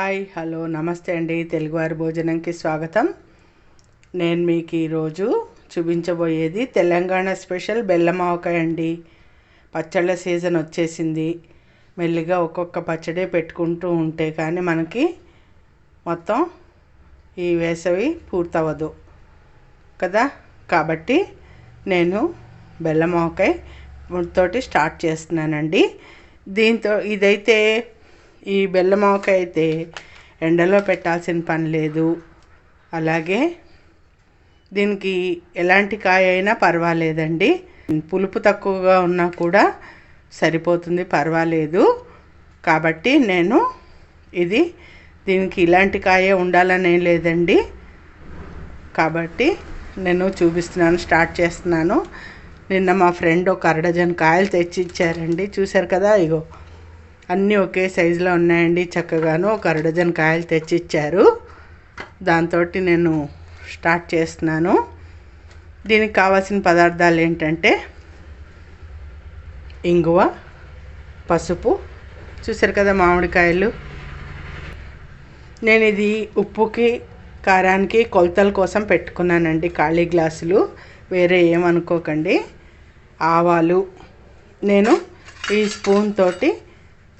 Hi hello నమస్తే అండి. తెలుగువారి భోజనంకి స్వాగతం. నేను మీకు ఈరోజు చూపించబోయేది తెలంగాణ స్పెషల్ బెల్లం ఆవకాయ అండి. పచ్చళ్ళ సీజన్ వచ్చేసింది. మెల్లిగా ఒక్కొక్క పచ్చడే పెట్టుకుంటూ ఉంటే కానీ మనకి మొత్తం ఈ వేసవి పూర్తవదు కదా. కాబట్టి నేను బెల్లం ఆవకాయ తోటి స్టార్ట్ చేస్తున్నానండి. దీంతో ఇదైతే ఈ బెల్లం ఆవకాయ అయితే ఎండలో పెట్టాల్సిన పని లేదు. అలాగే దీనికి ఎలాంటి కాయ అయినా పర్వాలేదండి. పులుపు తక్కువగా ఉన్నా కూడా సరిపోతుంది, పర్వాలేదు. కాబట్టి నేను దీనికి ఇలాంటి కాయే ఉండాలని ఏం లేదండి. కాబట్టి నేను చూపిస్తున్నాను, స్టార్ట్ చేస్తున్నాను. నిన్న మా ఫ్రెండ్ ఒక అరడజన్ కాయలు తెచ్చి ఇచ్చారండి. చూశారు కదా, ఇగో అన్నీ ఒకే సైజులో ఉన్నాయండి. చక్కగాను ఒక అరడజన్ కాయలు తెచ్చి ఇచ్చారు. దాంతో నేను స్టార్ట్ చేస్తున్నాను. దీనికి కావాల్సిన పదార్థాలు ఏంటంటే ఇంగువ, పసుపు, చూశారు కదా మామిడికాయలు. నేను ఇది ఉప్పుకి కారానికి కొలతల కోసం పెట్టుకున్నానండి, ఖాళీ గ్లాసులు, వేరే ఏమనుకోకండి. ఆవాలు, నేను ఈ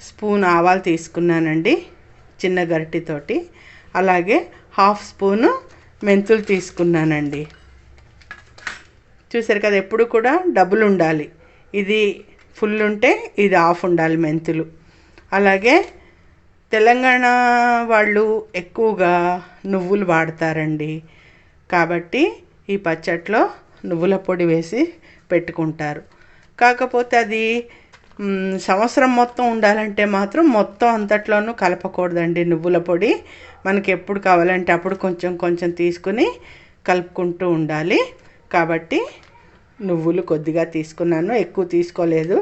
స్పూన్ ఆవాలు తీసుకున్నానండి, చిన్న గరిటెతోటి. అలాగే హాఫ్ స్పూను మెంతులు తీసుకున్నానండి. చూసారు కదా, ఎప్పుడు కూడా డబుల్ ఉండాలి. ఇది ఫుల్ ఉంటే ఇది హాఫ్ ఉండాలి మెంతులు. అలాగే తెలంగాణ వాళ్ళు ఎక్కువగా నువ్వులు వాడతారండి. కాబట్టి ఈ పచ్చట్లో నువ్వుల పొడి వేసి పెట్టుకుంటారు. కాకపోతే అది సంవత్సరం మొత్తం ఉండాలంటే మాత్రం మొత్తం అంతట్లోనూ కలపకూడదండి. నువ్వుల పొడి మనకి ఎప్పుడు కావాలంటే అప్పుడు కొంచెం కొంచెం తీసుకుని కలుపుకుంటూ ఉండాలి. కాబట్టి నువ్వులు కొద్దిగా తీసుకున్నాను, ఎక్కువ తీసుకోలేదు.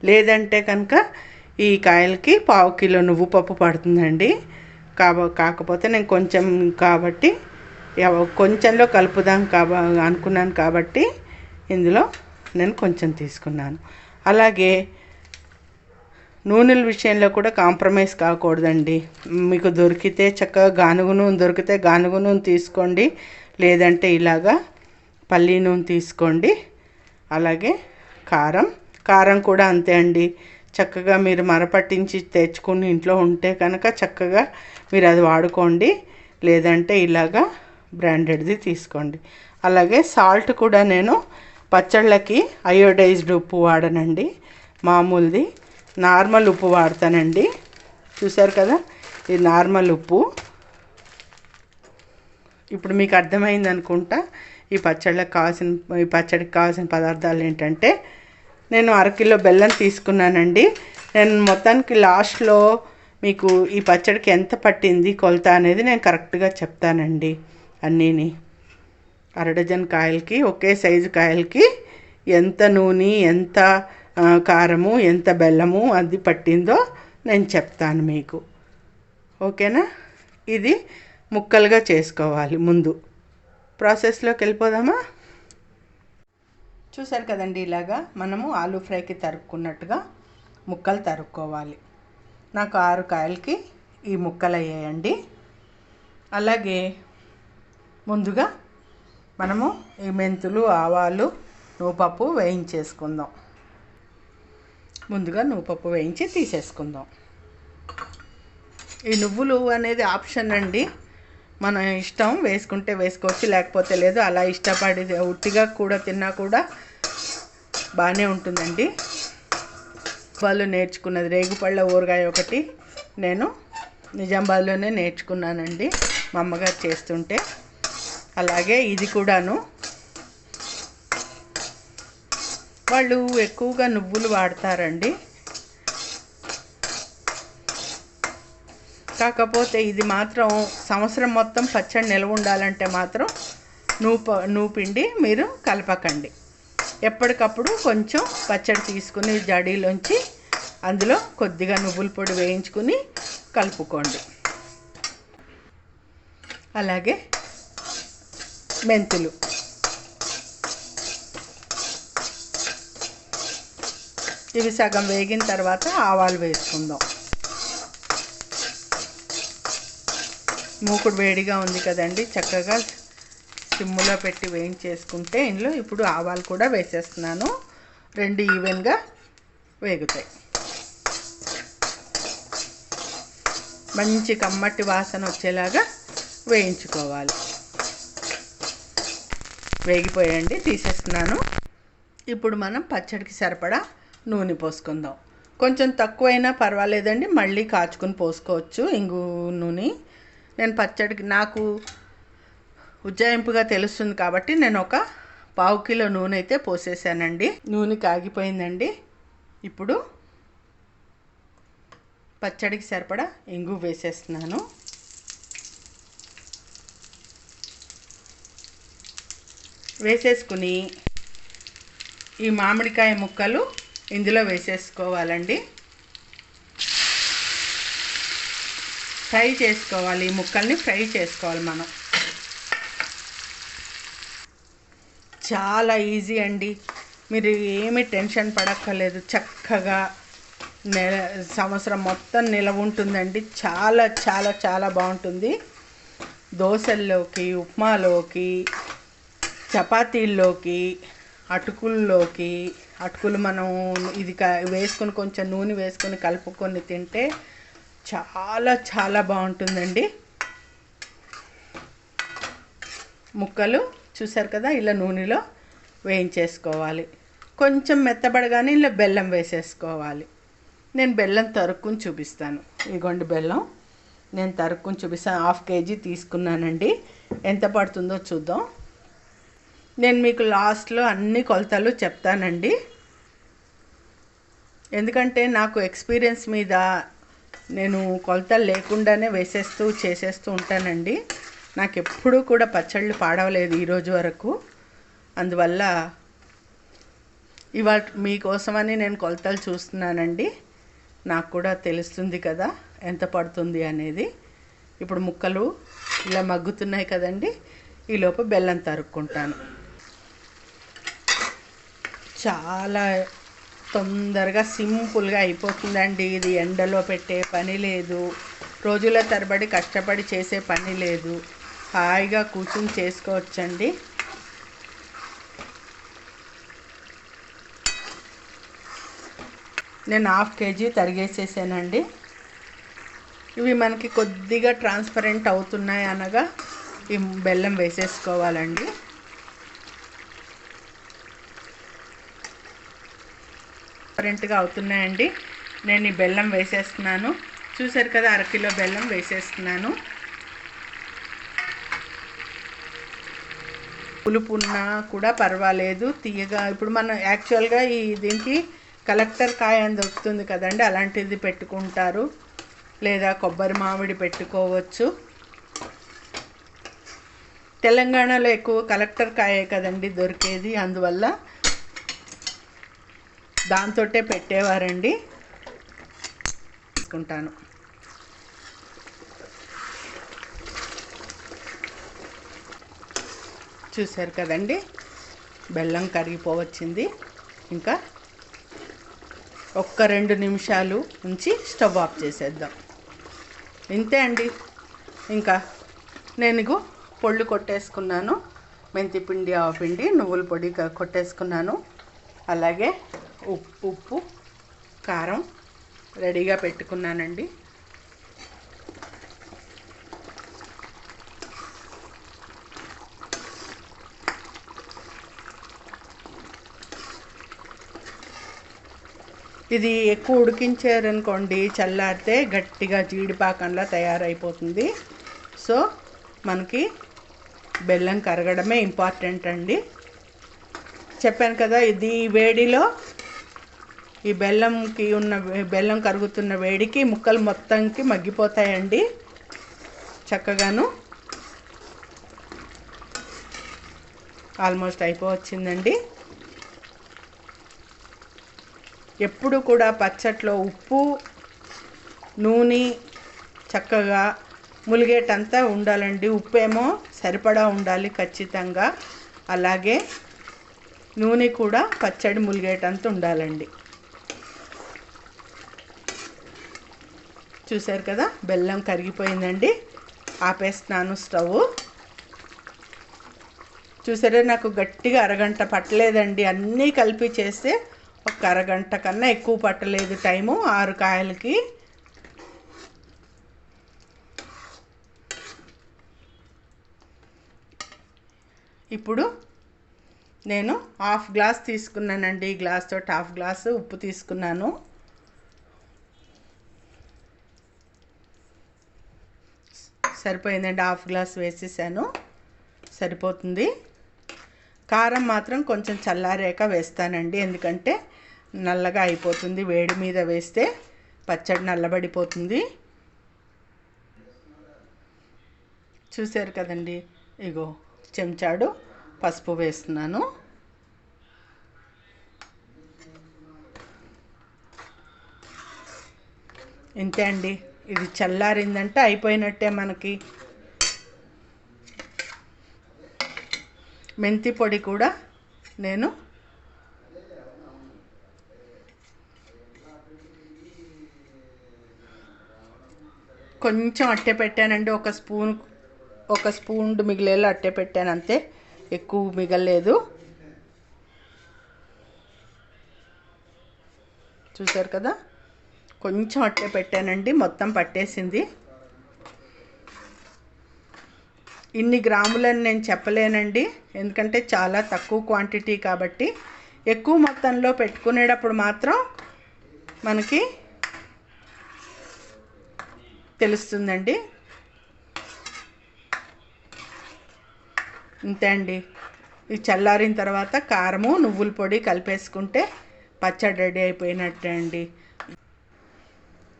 లేదంటే కనుక ఈ కాయలకి 1/2 కిలో నువ్వు పప్పు పడుతుందండి. కాకపోతే నేను కొంచెం కాబట్టి కొంచెంలో కలుపుదాం అనుకున్నాను. కాబట్టి ఇందులో నేను కొంచెం తీసుకున్నాను. అలాగే నూనెల విషయంలో కూడా కాంప్రమైజ్ కాకూడదండి. మీకు దొరికితే చక్కగా గానుగ నూనె దొరికితే గానుగ నూనె తీసుకోండి, లేదంటే ఇలాగా పల్లి నూనె తీసుకోండి. అలాగే కారం కూడా అంతే అండి. చక్కగా మీరు మరపట్టించి తెచ్చుకుని ఇంట్లో ఉంటే కనుక చక్కగా మీరు అది వాడుకోండి, లేదంటే ఇలాగా బ్రాండెడ్ది తీసుకోండి. అలాగే సాల్ట్ కూడా నేను పచ్చళ్ళకి అయోడైజ్డ్ ఉప్పు వాడనండి, మామూలుది నార్మల్ ఉప్పు వాడతానండి. చూసారు కదా, ఇది నార్మల్ ఉప్పు. ఇప్పుడు మీకు అర్థమైంది అనుకుంటా ఈ పచ్చడికి కావాల్సిన పదార్థాలు ఏంటంటే నేను 1/2 కిలో బెల్లం తీసుకున్నానండి. నేను మొత్తానికి లాస్ట్లో మీకు ఈ పచ్చడికి ఎంత పట్టింది కొలత అనేది నేను కరెక్ట్గా చెప్తానండి. అన్నీని అరడజన్ కాయలకి, ఒకే సైజు కాయలకి ఎంత నూనె, ఎంత కారము, ఎంత బెల్లము అది పట్టిందో నేను చెప్తాను మీకు. ఓకేనా? ఇది ముక్కలుగా చేసుకోవాలి. ముందు ప్రాసెస్లోకి వెళ్ళిపోదామా? చూసారు కదండి, ఇలాగా మనము ఆలూ ఫ్రైకి తరుక్కున్నట్టుగా ముక్కలు తరుక్కోవాలి. నాకు 6 కాయలకి ఈ ముక్కలు అయ్యాయండి. అలాగే ముందుగా మనము ఈ మెంతులు, ఆవాలు, నువ్వుపప్పు వేయించేసుకుందాం. ముందుగా నువ్వుపప్పు వేయించి తీసేసుకుందాం. ఈ నువ్వులు అనేది ఆప్షన్ అండి, మన ఇష్టం. వేసుకుంటే వేసుకోవచ్చు, లేకపోతే లేదు. అలా ఇష్టపడి ఉట్టిగా కూడా తిన్నా కూడా బాగానే ఉంటుందండి. వాళ్ళు నేర్చుకున్నది రేగుపళ్ళ ఊరగాయ ఒకటి నేను నిజామాబాద్లోనే నేర్చుకున్నానండి, మా అమ్మగారు చేస్తుంటే. అలాగే ఇది కూడాను వాళ్ళు ఎక్కువగా నువ్వులు వాడతారండి. కాకపోతే ఇది మాత్రం సంవత్సరం మొత్తం పచ్చడి నిల్వ ఉండాలంటే మాత్రం నువ్వు పిండి మీరు కలపకండి. ఎప్పటికప్పుడు కొంచెం పచ్చడి తీసుకుని జాడీలోంచి అందులో కొద్దిగా నువ్వుల పొడి వేయించుకుని కలుపుకోండి. అలాగే మెంతులు, ఇవి సగం వేగిన తర్వాత ఆవాలు వేసుకుందాం. మూకుడు వేడిగా ఉంది కదండి, చక్కగా సిమ్ములో పెట్టి వేయించేసుకుంటే ఇందులో ఇప్పుడు ఆవాలు కూడా వేసేస్తున్నాను. రెండు ఈవెన్గా వేగుతాయి. మంచి కమ్మటి వాసన వచ్చేలాగా వేయించుకోవాలి. వేగిపోయండి, తీసేస్తున్నాను. ఇప్పుడు మనం పచ్చడికి సరిపడా నూనె పోసుకుందాం. కొంచెం తక్కువైనా పర్వాలేదండి, మళ్ళీ కాచుకుని పోసుకోవచ్చు ఇంగు నూనె. నేను పచ్చడికి నాకు ఉజ్జాయింపుగా తెలుస్తుంది కాబట్టి నేను ఒక 1/2 కిలో నూనె అయితే పోసేసానండి. నూనె కాగిపోయిందండి. ఇప్పుడు పచ్చడికి సరిపడా ఇంగు వేసేస్తున్నాను. వేసేసుకుని ఈ మామిడికాయ ముక్కలు ఇందులో వేసేసుకోవాలండి. ఫ్రై చేసుకోవాలి, ఈ ముక్కల్ని ఫ్రై చేసుకోవాలి మనం. చాలా ఈజీ అండి, మీరు ఏమీ టెన్షన్ పడక్కర్లేదు. చక్కగా సంవత్సరం మొత్తం నిలవ ఉంటుందండి. చాలా చాలా చాలా బాగుంటుంది. దోశల్లోకి, ఉప్మాలోకి, చపాతీల్లోకి, అటుకులు మనం ఇది వేసుకొని కొంచెం నూనె వేసుకొని కలుపుకొని తింటే చాలా చాలా బాగుంటుందండి. ముక్కలు చూసారు కదా, ఇలా నూనెలో వేయించేసుకోవాలి. కొంచెం మెత్తబడగానే ఇలా బెల్లం వేసేసుకోవాలి. నేను బెల్లం తరుక్కుని చూపిస్తాను. ఇదిగోండి బెల్లం నేను తరుక్కుని చూపిస్తాను. 1/2 kg తీసుకున్నానండి. ఎంత పడుతుందో చూద్దాం. నేను మీకు లాస్ట్లో అన్ని కొలతలు చెప్తానండి, ఎందుకంటే నాకు ఎక్స్పీరియన్స్ మీద నేను కొలతలు లేకుండానే చేసేస్తూ ఉంటానండి. నాకు ఎప్పుడూ కూడా పచ్చళ్ళు పాడవలేదు ఈరోజు వరకు. అందువల్ల ఇవాళ మీకోసమని నేను కొలతలు చూస్తున్నానండి. నాకు కూడా తెలుస్తుంది కదా ఎంత పడుతుంది అనేది. ఇప్పుడు ముక్కలు ఇలా మగ్గుతున్నాయి కదండి, ఈలోపు బెల్లం తరుక్కుంటాను. చాలా తొందరగా సింపుల్గా అయిపోతుందండి. ఇది ఎండలో పెట్టే పని లేదు, రోజుల తరబడి కష్టపడి చేసే పని లేదు. హాయిగా కూర్చుని చేసుకోవచ్చండి. నేను 1/2 kg తరిగేసేసానండి. ఇవి మనకి కొద్దిగా ట్రాన్స్పరెంట్ అవుతున్నాయి అనగా ఈ బెల్లం వేసేసుకోవాలండి. ట్రాన్స్పరెంట్గా అవుతున్నాయండి. నేను ఈ బెల్లం వేసేస్తున్నాను. చూసారు కదా, 1/2 కిలో బెల్లం వేసేస్తున్నాను. పులుపు ఉన్నా కూడా పర్వాలేదు, తీయగా. ఇప్పుడు మనం యాక్చువల్గా దీనికి కలెక్టర్ కాయ అని దొరుకుతుంది కదండి, అలాంటిది పెట్టుకుంటారు, లేదా కొబ్బరి మామిడి పెట్టుకోవచ్చు. తెలంగాణలో ఎక్కువ కలెక్టర్ కాయే కదండి దొరికేది, అందువల్ల దాంతోటే పెట్టేవారండి. తీసుకుంటాను. చూసారు కదండి, బెల్లం కరిగిపోవచ్చింది. ఇంకా ఒక్క 2 నిమిషాలు ఉంచి స్టవ్ ఆఫ్ చేసేద్దాం. ఇంతే అండి. ఇంకా నేను పొళ్ళు కొట్టేసుకున్నాను. మెంతి పిండి, ఆవపిండి, నువ్వుల పొడి కొట్టేసుకున్నాను. అలాగే ఉప్పు, కారం రెడీగా పెట్టుకున్నానండి. ఇది ఎక్కువ ఉడికించారనుకోండి, చల్లారితే గట్టిగా జీడిపాకంలా తయారైపోతుంది. సో మనకి బెల్లం కరగడమే ఇంపార్టెంట్ అండి. చెప్పాను కదా, ఇది వేడిలో ఈ బెల్లం కరుగుతున్న వేడికి ముక్కలు మొత్తంకి మగ్గిపోతాయండి చక్కగాను. ఆల్మోస్ట్ అయిపోవచ్చిందండి. ఎప్పుడు కూడా పచ్చట్లో ఉప్పు, నూనె చక్కగా ములిగేటంతా ఉండాలండి. ఉప్పు ఏమో సరిపడా ఉండాలి ఖచ్చితంగా, అలాగే నూనె కూడా పచ్చడి ములిగేటంత ఉండాలండి. చూసారు కదా, బెల్లం కరిగిపోయిందండి. ఆపేస్తున్నాను స్టవ్. చూసారా, నాకు గట్టిగా అరగంట పట్టలేదండి. అన్నీ కలిపి చేస్తే ఒక అరగంట కన్నా ఎక్కువ పట్టలేదు టైము 6 కాయలకి. ఇప్పుడు నేను హాఫ్ గ్లాస్ తీసుకున్నానండి. గ్లాస్ తోటి హాఫ్ గ్లాసు ఉప్పు తీసుకున్నాను. సరిపోయిందండి, హాఫ్ గ్లాస్ వేసేసాను, సరిపోతుంది. కారం మాత్రం కొంచెం చల్లారాక వేస్తానండి, ఎందుకంటే నల్లగా అయిపోతుంది. వేడి మీద వేస్తే పచ్చడి నల్లబడిపోతుంది. చూసారు కదండి, ఇగో చెంచాడు పసుపు వేస్తున్నాను. ఇంతే అండి, ఇది చల్లారిందంటే అయిపోయినట్టే మనకి. మెంతి పొడి కూడా నేను కొంచెం అట్టే పెట్టానండి. ఒక స్పూన్ మిగిలేలా అట్టే పెట్టాను, అంతే, ఎక్కువ మిగలలేదు. చూసారు కదా, కొంచెం అట్టే పెట్టానండి, మొత్తం పట్టేసింది. ఇన్ని గ్రాములని నేను చెప్పలేనండి, ఎందుకంటే చాలా తక్కువ క్వాంటిటీ కాబట్టి. ఎక్కువ మొత్తంలో పెట్టుకునేటప్పుడు మాత్రం మనకి తెలుస్తుందండి. ఇంతే అండి, ఇది చల్లారిన తర్వాత కారము నువ్వుల పొడి కలిపేసుకుంటే పచ్చడి రెడీ అయిపోయినట్టే అండి.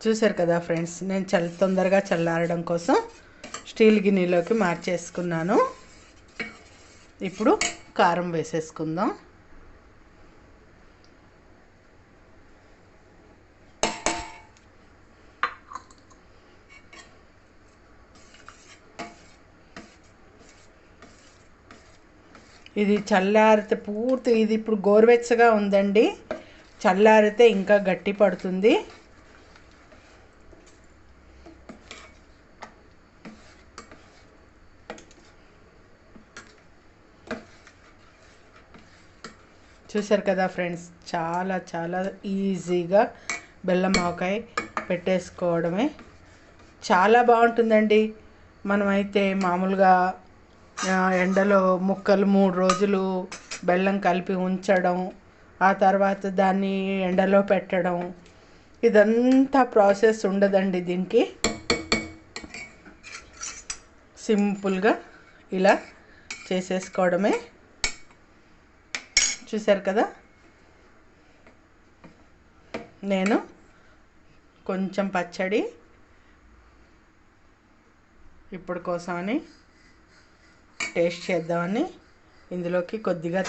చూసారు కదా ఫ్రెండ్స్, నేను తొందరగా చల్లారడం కోసం స్టీల్ గిన్నెలోకి మార్చేసుకున్నాను. ఇప్పుడు కారం వేసేసుకుందాం. ఇది చల్లారితే పూర్తి, ఇది ఇప్పుడు గోరువెచ్చగా ఉందండి, చల్లారితే ఇంకా గట్టి పడుతుంది. చూసారు కదా ఫ్రెండ్స్, చాలా చాలా ఈజీగా బెల్లం ఆవకాయ పెట్టేసుకోవడమే. చాలా బాగుంటుందండి. మనమైతే మామూలుగా ఎండలో ముక్కలు 3 రోజులు బెల్లం కలిపి ఉంచడం, ఆ తర్వాత దాన్ని ఎండలో పెట్టడం, ఇదంతా ప్రాసెస్ ఉండదండి దీనికి. సింపుల్గా ఇలా చేసేసుకోవడమే. చూసారు కదా, నేను కొంచెం పచ్చడి ఇప్పుడు కోసమని టేస్ట్ చేద్దామని ఇందులోకి కొద్దిగా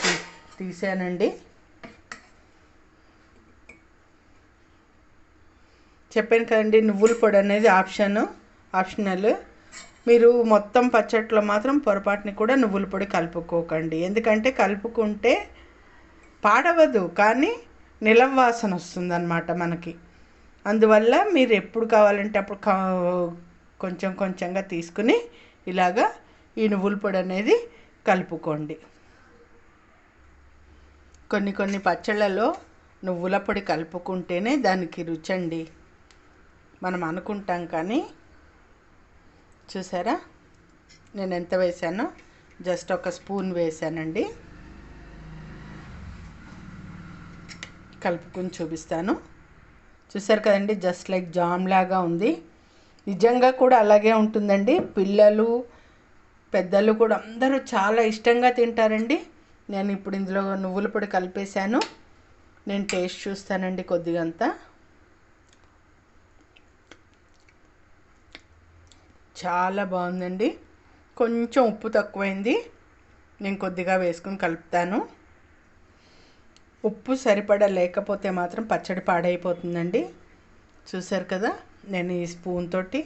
తీసానండి. చెప్పాను కదండి, నువ్వుల పొడి అనేది ఆప్షనల్. మీరు మొత్తం పచ్చట్లో మాత్రం పొరపాటుని కూడా నువ్వుల పొడి కలుపుకోకండి, ఎందుకంటే కలుపుకుంటే పాడవదు, కానీ నిలం వాసన వస్తుందన్నమాట మనకి. అందువల్ల మీరు ఎప్పుడు కావాలంటే అప్పుడు కొంచెం కొంచెంగా తీసుకుని ఇలాగా ఈ నువ్వుల పొడి అనేది కలుపుకోండి. కొన్ని పచ్చళ్ళలో నువ్వుల పొడి కలుపుకుంటేనే దానికి రుచండి, మనం అనుకుంటాం కానీ. చూసారా, నేను ఎంత వేసానో, జస్ట్ ఒక స్పూన్ వేసానండి. కలుపుకొని చూపిస్తాను. చూసారు కదండి, జస్ట్ లైక్ జామ్ లాగా ఉంది. నిజంగా కూడా అలాగే ఉంటుందండి. పిల్లలు పెద్దలు కూడా అందరూ చాలా ఇష్టంగా తింటారండి. నేను ఇప్పుడు ఇందులో నువ్వుల పొడి కలిపేశాను. నేను టేస్ట్ చూస్తానండి కొద్దిగంతా. చాలా బాగుందండి. కొంచెం ఉప్పు తక్కువైంది, నేను కొద్దిగా వేసుకుని కలుపుతాను. ఉప్పు సరిపడా లేకపోతే మాత్రం పచ్చడి పాడైపోతుందండి. చూసారు కదా, నేను ఈ స్పూన్ తోటి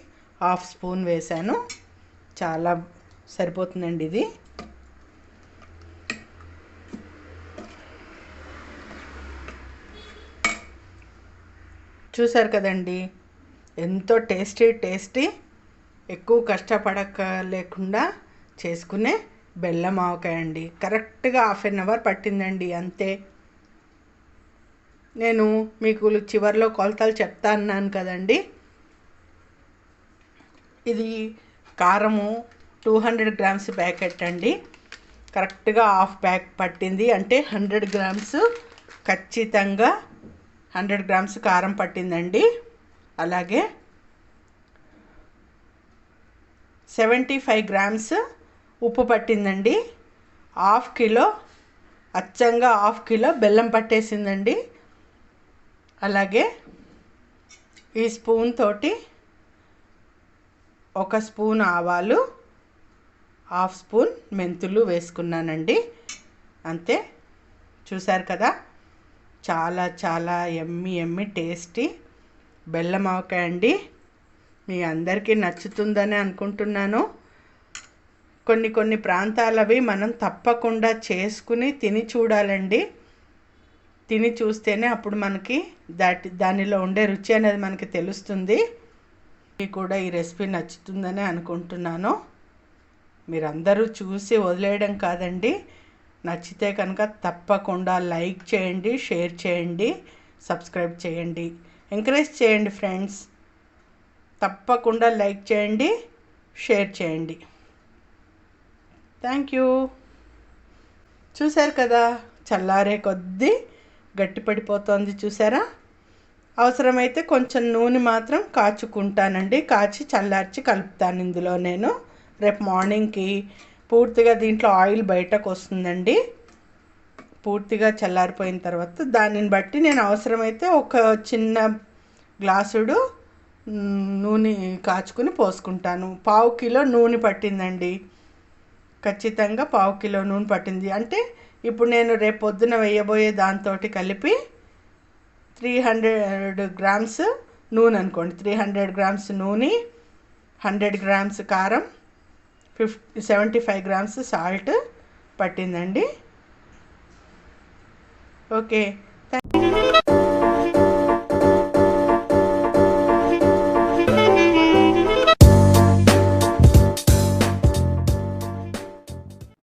హాఫ్ స్పూన్ వేసాను, చాలా సరిపోతుందండి ఇది. చూసారు కదండి, ఎంతో టేస్టీ ఎక్కువ కష్టపడక లేకుండా చేసుకునే బెల్లం ఆవకాయ అండి. కరెక్ట్గా 1/2 అవర్ పట్టిందండి, అంతే. నేను మీకు చివరిలో కొలతలు చెప్తా అన్నాను కదండి. ఇది కారము 200 గ్రామ్స్ ప్యాకెట్ అండి. కరెక్ట్గా 1/2 ప్యాక్ పట్టింది, అంటే 100 గ్రామ్స్ ఖచ్చితంగా 100 గ్రామ్స్ కారం పట్టిందండి. అలాగే 75 గ్రామ్స్ ఉప్పు పట్టిందండి. 1/2 కిలో, అచ్చంగా 1/2 కిలో బెల్లం పట్టేసిందండి. అలాగే ఈ స్పూన్ తోటి 1 స్పూన్ ఆవాలు, 1/2 స్పూన్ మెంతులు వేసుకున్నానండి, అంతే. చూసారు కదా, చాలా చాలా ఎమ్మి టేస్టీ బెల్లం ఆవకాయ అండి. మీ అందరికీ నచ్చుతుందని అనుకుంటున్నాను. కొన్ని ప్రాంతాలవి మనం తప్పకుండా చేసుకుని తిని చూడాలండి. తిని చూస్తేనే అప్పుడు మనకి దానిలో ఉండే రుచి అనేది మనకి తెలుస్తుంది. మీకు కూడా ఈ రెసిపీ నచ్చుతుందని అనుకుంటున్నాను. మీరందరూ చూసి వదిలేయడం కాదండి, నచ్చితే కనుక తప్పకుండా లైక్ చేయండి, షేర్ చేయండి, సబ్స్క్రైబ్ చేయండి, ఎంకరేజ్ చేయండి ఫ్రెండ్స్. తప్పకుండా లైక్ చేయండి, షేర్ చేయండి. Thank you. చూశారు కదా, చల్లారే కొద్దీ గట్టిపడిపోతుంది, చూసారా. అవసరమైతే కొంచెం నూనె మాత్రం కాచుకుంటానండి, కాచి చల్లార్చి కలుపుతాను ఇందులో నేను. రేపు మార్నింగ్కి పూర్తిగా దీంట్లో ఆయిల్ బయటకు వస్తుందండి. పూర్తిగా చల్లారిపోయిన తర్వాత దానిని బట్టి నేను అవసరమైతే ఒక చిన్న గ్లాసుడు నూనె కాచుకుని పోసుకుంటాను. 1/2 కిలో నూనె పట్టిందండి, ఖచ్చితంగా 1/2 కిలో నూనె పట్టింది. అంటే ఇప్పుడు నేను రేపు పొద్దున వేయబోయే దాంతో కలిపి 300 గ్రామ్స్ నూనె అనుకోండి. 300 గ్రామ్స్ నూనె, 100 గ్రామ్స్ కారం, 75 గ్రామ్స్ సాల్ట్ పట్టిందండి. Okay, thank you.